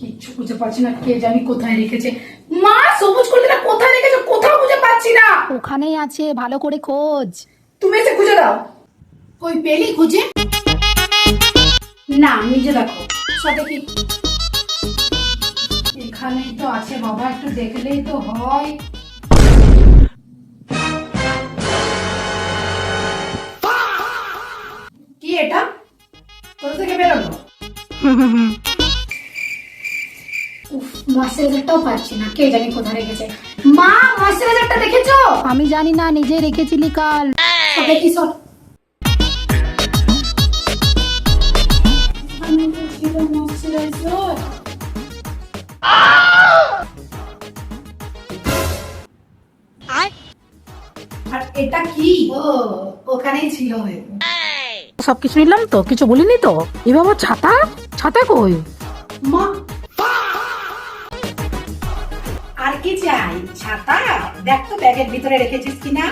কিচ্ছু খুঁজে পাচ্ছি না, কে জানি কোথায় রেখেছে। মা, সবুজ কলমিটা কোথায় রেখেছো? কোথাও খুঁজে পাচ্ছি না। ওখানেই আছে, ভালো করে খোঁজ। তুমি এসে খুঁজে দাও। কই পেলি খুঁজে? না, নিজে দেখো। সাথে কি এখানেই তো আছে বাবা, একটু দেখলেই তো হয়। কি এটা? কোথা থেকে বেরোলো? উফ, ময়শ্চারাইজারটাও পাচ্ছি না, কে জানি কোথায় রেখেছে। মা, ময়শ্চারাইজারটা দেখেছো? আমি জানি না, নিজে রেখেছিলি কাল। ওকে, কি সর। আমি তো ছিল ময়শ্চারাইজার। আর এটা কি? ও, ওখানেই ছিল হয়তো। সবকিছু নিলাম তো, কিছু বলিনি তো। এ বাবা, ছাতা ছাতা কই? মা, আর কি চাই? ছাতা দেখ তো ব্যাগের ভিতরে রেখেছিস কিনা।